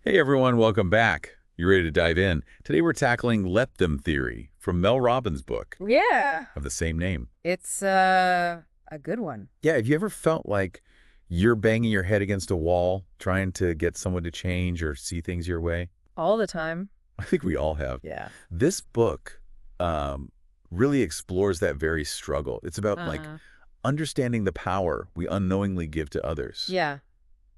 Hey everyone, welcome back. You ready to dive in? Today we're tackling Let Them Theory from Mel Robbins' book Yeah, of the same name. it's a good one. Yeah, have you ever felt like you're banging your head against a wall trying to get someone to change or see things your way? All the time. I think we all have. Yeah. This book really explores that very struggle. It's about Uh-huh. understanding the power we unknowingly give to others, Yeah,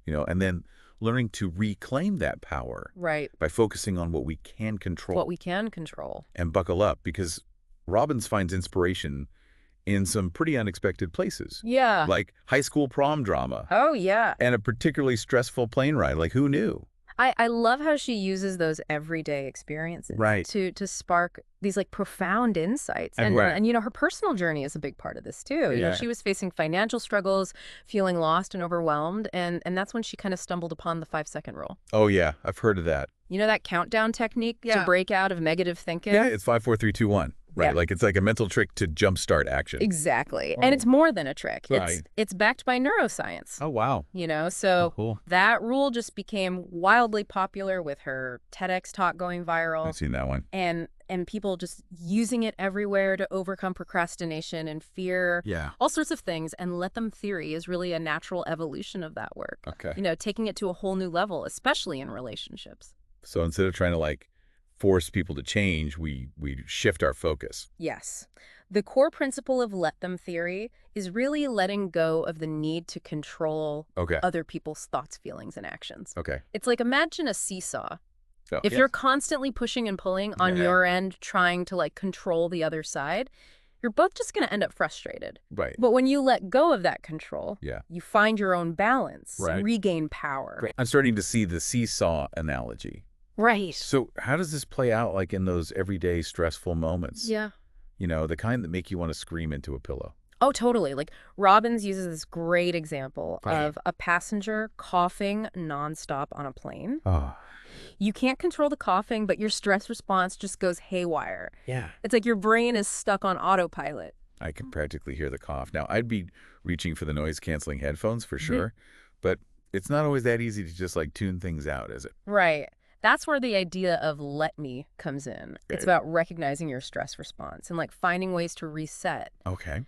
and then learning to reclaim that power right. by focusing on what we can What control. we can control. And buckle up because Robbins finds inspiration in some pretty unexpected places, Yeah. like high school prom drama Oh, yeah. and a particularly stressful plane ride. Like, who knew? I love how she uses those everyday experiences Right. to spark these like profound insights. And And right. and her personal journey is a big part of this too. Yeah. She was facing financial struggles, feeling lost and overwhelmed, and that's when she kind of stumbled upon the 5-second rule. Oh, yeah. I've heard of that. You know that countdown technique to Yeah. break out of negative thinking? Yeah, it's 5, 4, 3, 2, 1. Right. Yeah. Like, it's like a mental trick to jumpstart action. Exactly. Oh. And it's more than a trick. Right. It's backed by neuroscience. Oh, wow. So Cool. that rule just became wildly popular with her TEDx talk going viral I've seen that one. and people just using it everywhere to overcome procrastination and fear, Yeah. all sorts of things. And Let Them Theory is really a natural evolution of that work. Okay. Taking it to a whole new level, especially in relationships. So instead of trying to force people to change, we shift our focus. Yes. The core principle of Let Them Theory is really letting go of the need to control Okay. other people's thoughts, feelings, and actions. Okay. It's like imagine a seesaw. So, If yeah. you're constantly pushing and pulling on Yeah. your end, trying to control the other side, you're both just going to end up frustrated. Right. But when you let go of that control, Yeah. you find your own balance, Right. regain power. Great. I'm starting to see the seesaw analogy. Right. So how does this play out in those everyday stressful moments? Yeah. The kind that make you want to scream into a pillow. Oh, totally. Robbins uses this great example Right. of a passenger coughing nonstop on a plane. Oh, You can't control the coughing, but your stress response just goes haywire. yeah. It's like your brain is stuck on autopilot. I can practically hear the cough. Now, I'd be reaching for the noise-canceling headphones for sure, but it's not always that easy to just tune things out, is it? Right. That's where the idea of let me comes in. It's Okay. about recognizing your stress response and finding ways to reset. Okay.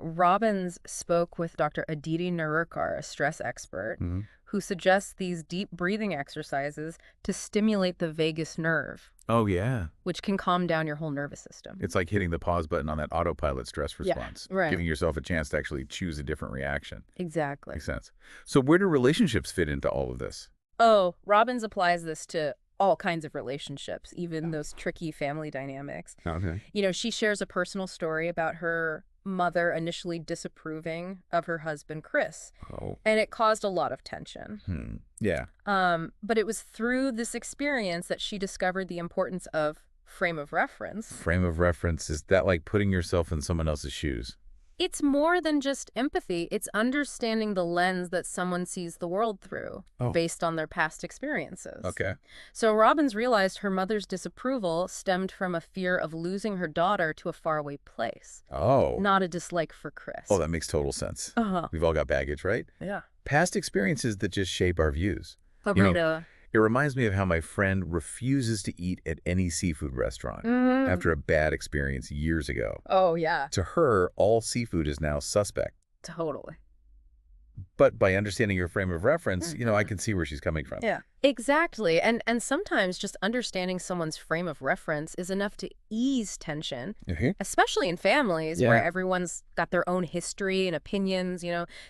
Robbins spoke with Dr. Aditi Narurkar, a stress expert, Hmm. who suggests these deep breathing exercises to stimulate the vagus nerve, Oh, yeah. which can calm down your whole nervous system. It's like hitting the pause button on that autopilot stress Yeah, response, right. giving yourself a chance to actually choose a different reaction. Exactly. Makes sense. So where do relationships fit into all of this? Oh, Robbins applies this to all kinds of relationships, even those tricky family dynamics. Okay. She shares a personal story about her mother initially disapproving of her husband, Chris, Oh. and it caused a lot of tension. Yeah. But it was through this experience that she discovered the importance of frame of reference. Frame of reference, is that like putting yourself in someone else's shoes? It's more than just empathy. It's understanding the lens that someone sees the world through Oh. based on their past experiences. Okay. So Robbins realized her mother's disapproval stemmed from a fear of losing her daughter to a faraway place, Oh. not a dislike for Chris. Oh, that makes total sense. Uh-huh. We've all got baggage, right? Yeah. Past experiences that just shape our views. Agreed. It reminds me of how my friend refuses to eat at any seafood restaurant Mhm. after a bad experience years ago. Oh, yeah. To her, all seafood is now suspect. Totally. But by understanding your frame of reference, I can see where she's coming from. Yeah. Exactly. And sometimes just understanding someone's frame of reference is enough to ease tension, Mhm. especially in families Yeah. where everyone's got their own history and opinions.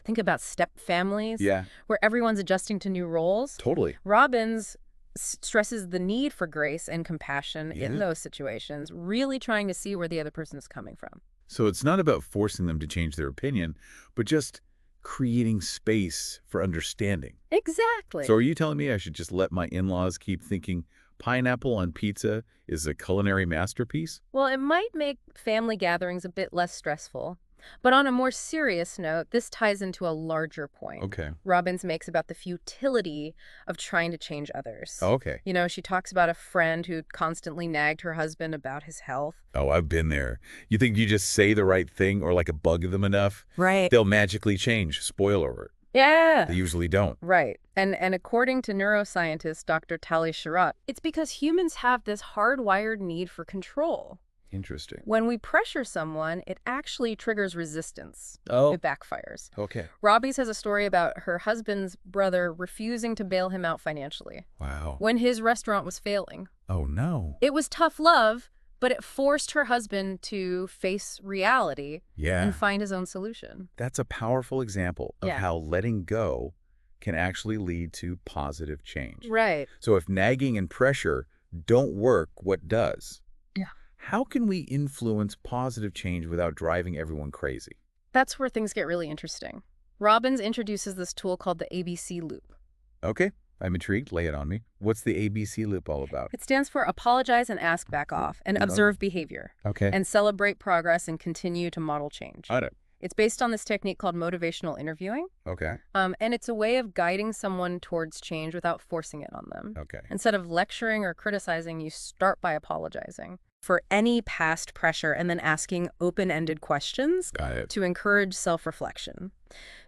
Think about step families Yeah, where everyone's adjusting to new roles. totally. Robbins stresses the need for grace and compassion in Yeah. those situations, really trying to see where the other person is coming from. So it's not about forcing them to change their opinion, but just creating space for understanding. Exactly. So are you telling me I should just let my in-laws keep thinking pineapple on pizza is a culinary masterpiece? Well, it might make family gatherings a bit less stressful. But on a more serious note, this ties into a larger point Okay. Robbins makes about the futility of trying to change others. Oh, okay. She talks about a friend who constantly nagged her husband about his health. Oh, I've been there. You think you just say the right thing or bug them enough, Right. they'll magically change. Spoiler alert. Yeah. They usually don't. Right. And according to neuroscientist Dr. Tali Sharot, it's because humans have this hardwired need for control. Interesting. When we pressure someone, it actually triggers resistance. Oh, It backfires. okay. Robbie's has a story about her husband's brother refusing to bail him out financially Wow. when his restaurant was failing. Oh, no. It was tough love, but it forced her husband to face reality Yeah. and find his own solution. That's a powerful example of Yeah. how letting go can actually lead to positive change. Right. So if nagging and pressure don't work, what does? Yeah. How can we influence positive change without driving everyone crazy? That's where things get really interesting. Robbins introduces this tool called the ABC loop. Okay, I'm intrigued. Lay it on me. What's the ABC loop all about? It stands for apologize and ask back off, and observe behavior, Okay. and celebrate progress and continue to model change. Got it. It's based on this technique called motivational interviewing, Okay. and it's a way of guiding someone towards change without forcing it on them. Okay. Instead of lecturing or criticizing, you start by apologizing for any past pressure and then asking open-ended questions Got it. to encourage self-reflection.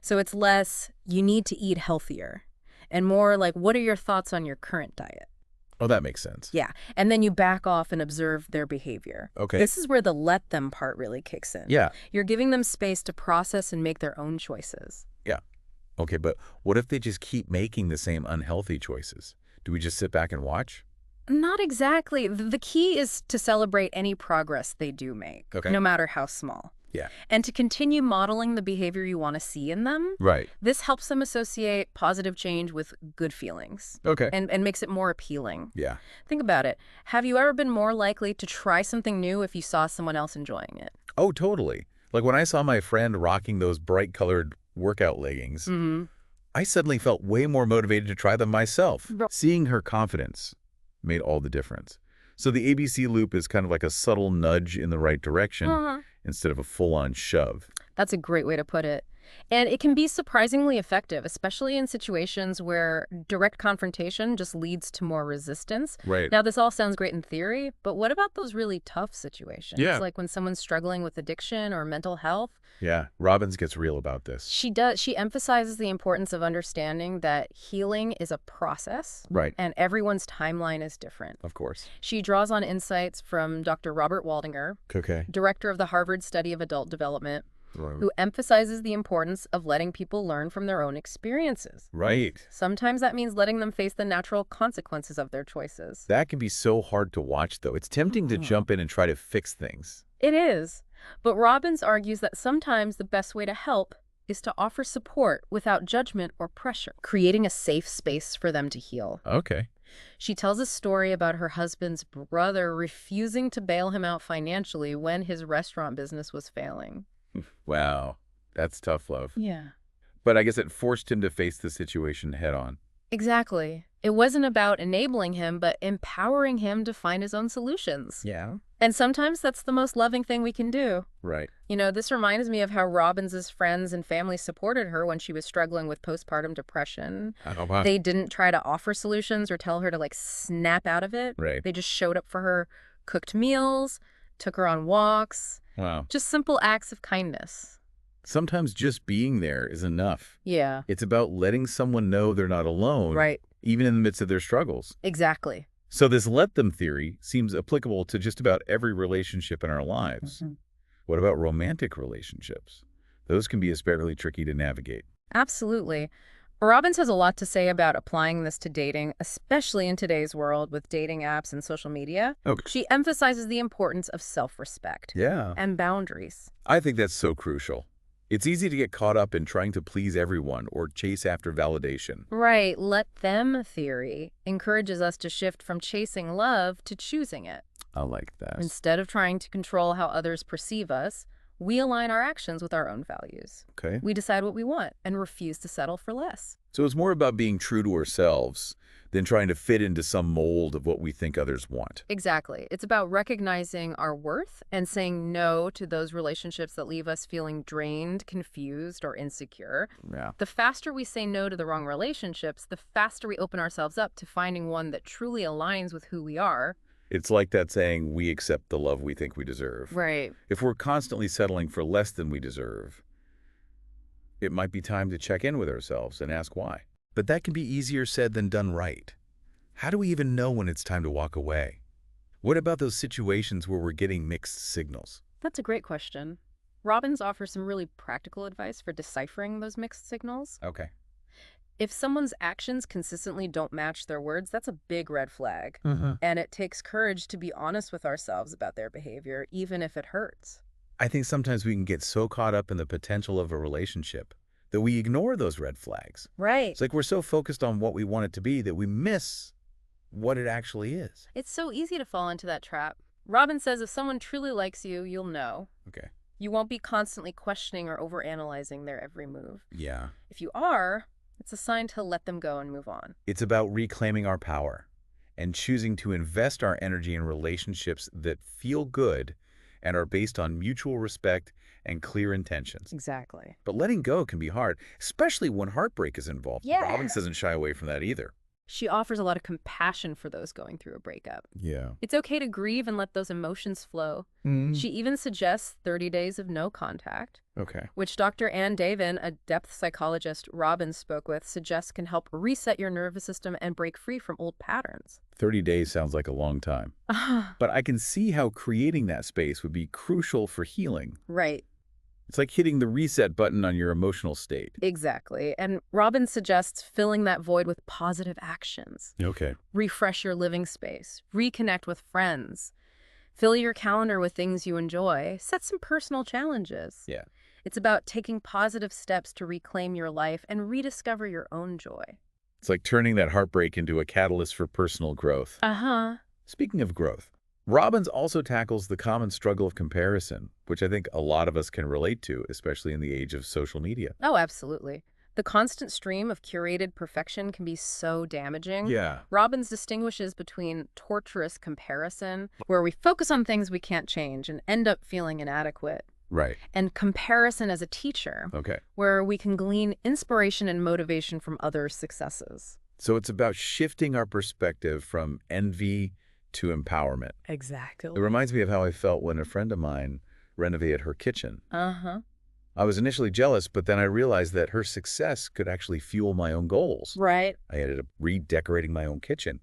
So it's less, you need to eat healthier, and more like, what are your thoughts on your current diet? Oh, that makes sense. Yeah, and then you back off and observe their behavior. Okay. This is where the let them part really kicks in. Yeah. You're giving them space to process and make their own choices. Yeah. Okay, but what if they just keep making the same unhealthy choices? Do we just sit back and watch? Not exactly. The key is to celebrate any progress they do make, Okay. no matter how small. Yeah. And to continue modeling the behavior you want to see in them. Right. This helps them associate positive change with good feelings Okay. and makes it more appealing. Yeah. Think about it. Have you ever been more likely to try something new if you saw someone else enjoying it? Oh, totally. Like when I saw my friend rocking those bright-colored workout leggings, Mm-hmm. I suddenly felt way more motivated to try them myself. Right. Seeing her confidence made all the difference. So the ABC loop is kind of like a subtle nudge in the right direction instead of a full-on shove. That's a great way to put it. And it can be surprisingly effective, especially in situations where direct confrontation just leads to more resistance. Right. Now, this all sounds great in theory, but what about those really tough situations? Yeah. Like when someone's struggling with addiction or mental health? Yeah. Robbins gets real about this. She emphasizes the importance of understanding that healing is a process. Right. And everyone's timeline is different. Of course. She draws on insights from Dr. Robert Waldinger, Okay. director of the Harvard Study of Adult Development, Right. who emphasizes the importance of letting people learn from their own experiences. Right. Sometimes that means letting them face the natural consequences of their choices. That can be so hard to watch, though. It's tempting to jump in and try to fix things. It is. But Robbins argues that sometimes the best way to help is to offer support without judgment or pressure, creating a safe space for them to heal. Okay. She tells a story about her husband's brother refusing to bail him out financially when his restaurant business was failing. Wow. That's tough love. Yeah. But I guess it forced him to face the situation head on. Exactly. It wasn't about enabling him, but empowering him to find his own solutions. Yeah. And sometimes that's the most loving thing we can do. Right. You know, this reminds me of how Robbins's friends and family supported her when she was struggling with postpartum depression. Oh, wow. They didn't try to offer solutions or tell her to, like, snap out of it. Right. They just showed up for her, cooked meals, took her on walks, Wow. just simple acts of kindness. Sometimes just being there is enough. Yeah. It's about letting someone know they're not alone, Right. even in the midst of their struggles. Exactly. So this let them theory seems applicable to just about every relationship in our lives. What about romantic relationships? Those can be especially tricky to navigate. Absolutely. Robbins has a lot to say about applying this to dating, especially in today's world with dating apps and social media. Okay. She emphasizes the importance of self-respect Yeah. and boundaries. I think that's so crucial. It's easy to get caught up in trying to please everyone or chase after validation. Right. Let them theory encourages us to shift from chasing love to choosing it. I like that. Instead of trying to control how others perceive us, we align our actions with our own values. Okay. We decide what we want and refuse to settle for less. So it's more about being true to ourselves than trying to fit into some mold of what we think others want. Exactly. It's about recognizing our worth and saying no to those relationships that leave us feeling drained, confused, or insecure. Yeah. The faster we say no to the wrong relationships, the faster we open ourselves up to finding one that truly aligns with who we are. It's like that saying, we accept the love we think we deserve. Right. If we're constantly settling for less than we deserve, It might be time to check in with ourselves and ask why. But that can be easier said than done right. How do we even know when it's time to walk away? What about those situations where we're getting mixed signals? That's a great question. Robbins offers some really practical advice for deciphering those mixed signals. Okay. If someone's actions consistently don't match their words, that's a big red flag. Uh-huh. And it takes courage to be honest with ourselves about their behavior, even if it hurts. I think sometimes we can get so caught up in the potential of a relationship that we ignore those red flags. Right. It's like we're so focused on what we want it to be that we miss what it actually is. It's so easy to fall into that trap. Robbins says if someone truly likes you, you'll know. Okay. You won't be constantly questioning or overanalyzing their every move. Yeah. If you are, it's a sign to let them go and move on. It's about reclaiming our power and choosing to invest our energy in relationships that feel good and are based on mutual respect and clear intentions. Exactly. But letting go can be hard, especially when heartbreak is involved. Yeah. Robbins doesn't shy away from that either. She offers a lot of compassion for those going through a breakup. Yeah. It's okay to grieve and let those emotions flow. She even suggests 30 days of no contact, Okay. which Dr. Ann Davin, a depth psychologist Robbins spoke with, suggests can help reset your nervous system and break free from old patterns. 30 days sounds like a long time. But I can see how creating that space would be crucial for healing. Right. It's like hitting the reset button on your emotional state. Exactly. And Robbins suggests filling that void with positive actions. Okay. Refresh your living space. Reconnect with friends. Fill your calendar with things you enjoy. Set some personal challenges. Yeah. It's about taking positive steps to reclaim your life and rediscover your own joy. It's like turning that heartbreak into a catalyst for personal growth. Uh-huh. Speaking of growth, Robbins also tackles the common struggle of comparison, which I think a lot of us can relate to, especially in the age of social media. Oh, absolutely. The constant stream of curated perfection can be so damaging. Yeah. Robbins distinguishes between torturous comparison, where we focus on things we can't change and end up feeling inadequate, Right. and comparison as a teacher, Okay. where we can glean inspiration and motivation from others' successes. So it's about shifting our perspective from envy to empowerment. Exactly. It reminds me of how I felt when a friend of mine renovated her kitchen. Uh-huh. I was initially jealous, but then I realized that her success could actually fuel my own goals. Right. I ended up redecorating my own kitchen,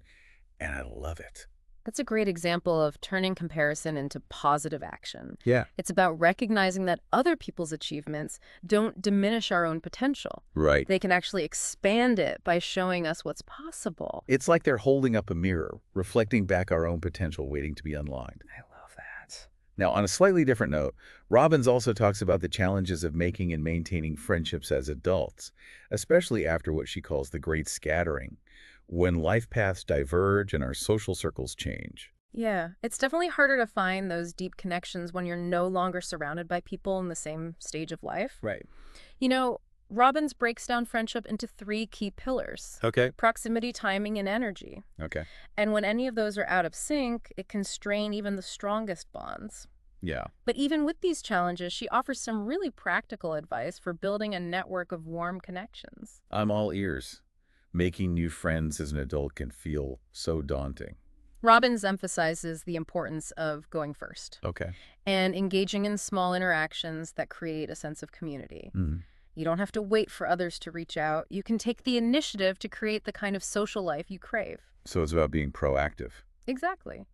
and I love it. That's a great example of turning comparison into positive action. Yeah. It's about recognizing that other people's achievements don't diminish our own potential. Right. They can actually expand it by showing us what's possible. It's like they're holding up a mirror, reflecting back our own potential waiting to be unlocked. I love that. Now, on a slightly different note, Robbins also talks about the challenges of making and maintaining friendships as adults, especially after what she calls the great scattering, when life paths diverge and our social circles change. Yeah, it's definitely harder to find those deep connections when you're no longer surrounded by people in the same stage of life. Right. You know, Robbins breaks down friendship into 3 key pillars: Okay. proximity, timing, and energy. Okay. And when any of those are out of sync, it can strain even the strongest bonds. Yeah. But even with these challenges, she offers some really practical advice for building a network of warm connections. I'm all ears. Making new friends as an adult can feel so daunting. Robbins emphasizes the importance of going first Okay. and engaging in small interactions that create a sense of community. Mm. You don't have to wait for others to reach out. You can take the initiative to create the kind of social life you crave. So it's about being proactive. Exactly.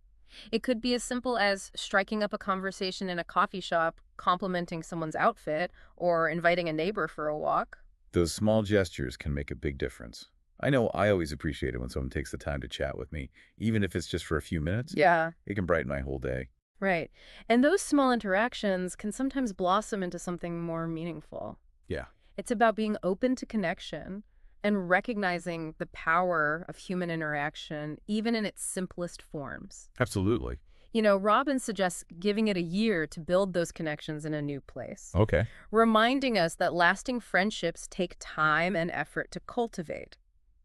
It could be as simple as striking up a conversation in a coffee shop, complimenting someone's outfit, or inviting a neighbor for a walk. Those small gestures can make a big difference. I know I always appreciate it when someone takes the time to chat with me, even if it's just for a few minutes. Yeah. It can brighten my whole day. Right. And those small interactions can sometimes blossom into something more meaningful. Yeah. It's about being open to connection and recognizing the power of human interaction, even in its simplest forms. Absolutely. You know, Robbins suggests giving it a year to build those connections in a new place, Okay. reminding us that lasting friendships take time and effort to cultivate.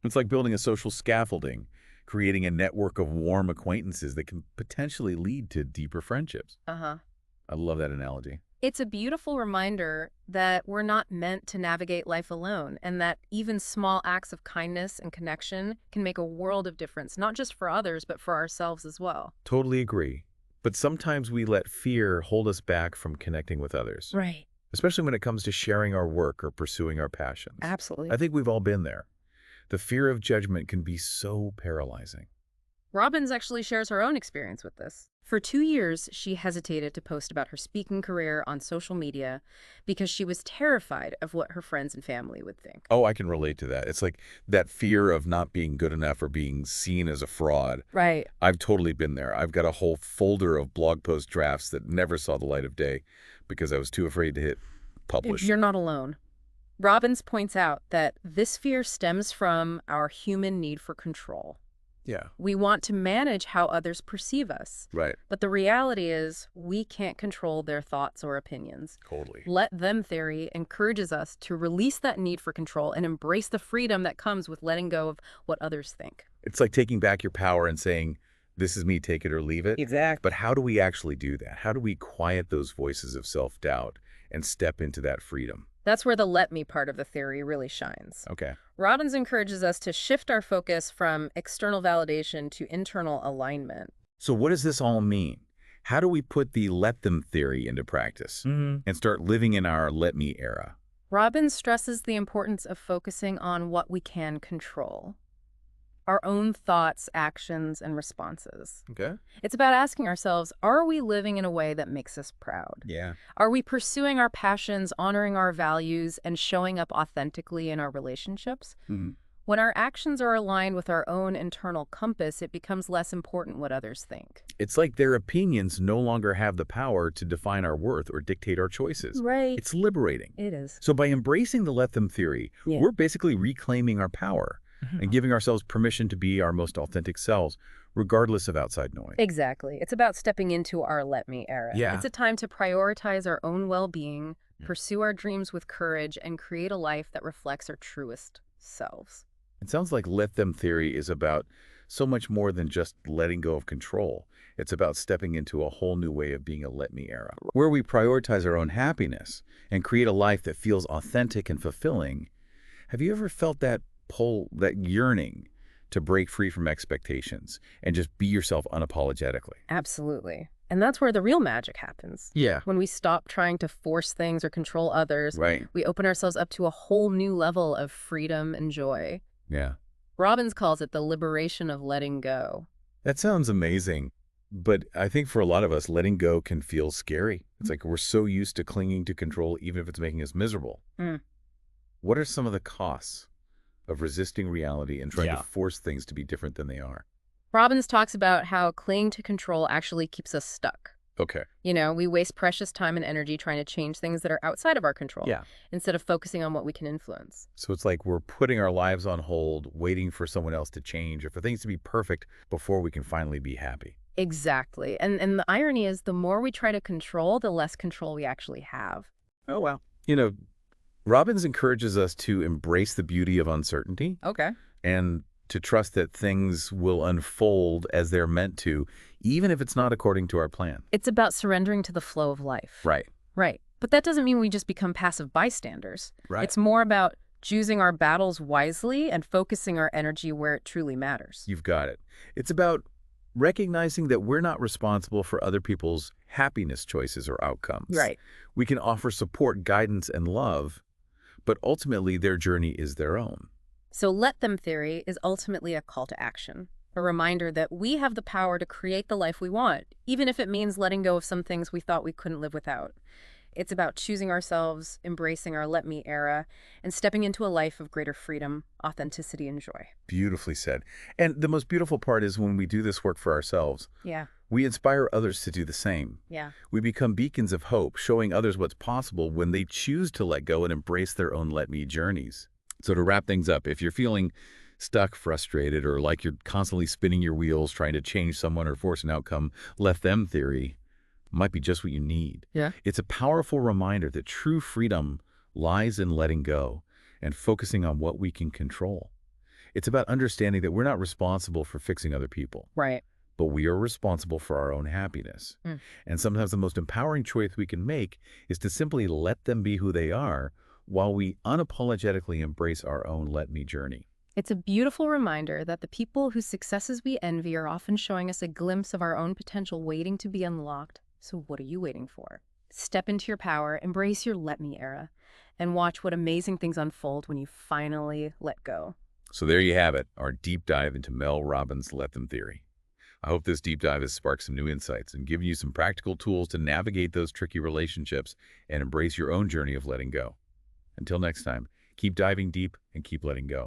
It's like building a social scaffolding, creating a network of warm acquaintances that can potentially lead to deeper friendships. Uh-huh. I love that analogy. It's a beautiful reminder that we're not meant to navigate life alone, and that even small acts of kindness and connection can make a world of difference, not just for others, but for ourselves as well. Totally agree. But sometimes we let fear hold us back from connecting with others. Right. especially when it comes to sharing our work or pursuing our passions. Absolutely. I think we've all been there. The fear of judgment can be so paralyzing. Robbins actually shares her own experience with this. For 2 years, she hesitated to post about her speaking career on social media because she was terrified of what her friends and family would think. Oh, I can relate to that. It's like that fear of not being good enough or being seen as a fraud. Right. I've totally been there. I've got a whole folder of blog post drafts that never saw the light of day because I was too afraid to hit publish. You're not alone. Robbins points out that this fear stems from our human need for control. Yeah, We want to manage how others perceive us. right. But the reality is, we can't control their thoughts or opinions. Totally. Let them theory encourages us to release that need for control and embrace the freedom that comes with letting go of what others think. It's like taking back your power and saying, this is me, take it or leave it. Exactly. But how do we actually do that? How do we quiet those voices of self-doubt and step into that freedom? That's where the let me part of the theory really shines. Okay. Robbins encourages us to shift our focus from external validation to internal alignment. So what does this all mean? How do we put the let them theory into practice and start living in our let me era? Robbins stresses the importance of focusing on what we can control. Our own thoughts, actions, and responses. Okay. It's about asking ourselves, are we living in a way that makes us proud? Yeah. Are we pursuing our passions, honoring our values, and showing up authentically in our relationships? When our actions are aligned with our own internal compass, it becomes less important what others think. It's like their opinions no longer have the power to define our worth or dictate our choices. Right. It's liberating. It is. So by embracing the let them theory, Yeah. we're basically reclaiming our power and giving ourselves permission to be our most authentic selves, regardless of outside noise. Exactly. It's about stepping into our let me era. Yeah. It's a time to prioritize our own well-being, Yeah. pursue our dreams with courage, and create a life that reflects our truest selves. It sounds like let them theory is about so much more than just letting go of control. It's about stepping into a whole new way of being a let me era, where we prioritize our own happiness and create a life that feels authentic and fulfilling. Have you ever felt that pull, that yearning to break free from expectations and just be yourself unapologetically? Absolutely. And that's where the real magic happens. Yeah. When we stop trying to force things or control others, Right. we open ourselves up to a whole new level of freedom and joy. Yeah. Robbins calls it the liberation of letting go. That sounds amazing. But I think for a lot of us, letting go can feel scary. It's like we're so used to clinging to control, even if it's making us miserable. Mm. What are some of the costs of resisting reality and trying Yeah. to force things to be different than they are? Robbins talks about how clinging to control actually keeps us stuck. Okay. We waste precious time and energy trying to change things that are outside of our control Yeah. instead of focusing on what we can influence. So it's like we're putting our lives on hold, waiting for someone else to change or for things to be perfect before we can finally be happy. Exactly. And the irony is the more we try to control, the less control we actually have. Oh, wow. Robbins encourages us to embrace the beauty of uncertainty Okay. and to trust that things will unfold as they're meant to, even if it's not according to our plan. It's about surrendering to the flow of life. Right. Right. But that doesn't mean we just become passive bystanders. Right. It's more about choosing our battles wisely and focusing our energy where it truly matters. You've got it. It's about recognizing that we're not responsible for other people's happiness choices or outcomes. Right. We can offer support, guidance, and love, but ultimately their journey is their own. So let them theory is ultimately a call to action, a reminder that we have the power to create the life we want, even if it means letting go of some things we thought we couldn't live without. It's about choosing ourselves, embracing our let me era, and stepping into a life of greater freedom, authenticity, and joy. Beautifully said. And the most beautiful part is when we do this work for ourselves, Yeah. we inspire others to do the same. Yeah. We become beacons of hope, showing others what's possible when they choose to let go and embrace their own let me journeys. So to wrap things up, if you're feeling stuck, frustrated, or like you're constantly spinning your wheels trying to change someone or force an outcome, let them theory might be just what you need. Yeah. It's a powerful reminder that true freedom lies in letting go and focusing on what we can control. It's about understanding that we're not responsible for fixing other people, Right. but we are responsible for our own happiness. Mm. And sometimes the most empowering choice we can make is to simply let them be who they are while we unapologetically embrace our own let me journey. It's a beautiful reminder that the people whose successes we envy are often showing us a glimpse of our own potential waiting to be unlocked. So what are you waiting for? Step into your power, embrace your let me era, and watch what amazing things unfold when you finally let go. So there you have it, our deep dive into Mel Robbins' Let Them theory. I hope this deep dive has sparked some new insights and given you some practical tools to navigate those tricky relationships and embrace your own journey of letting go. Until next time, keep diving deep and keep letting go.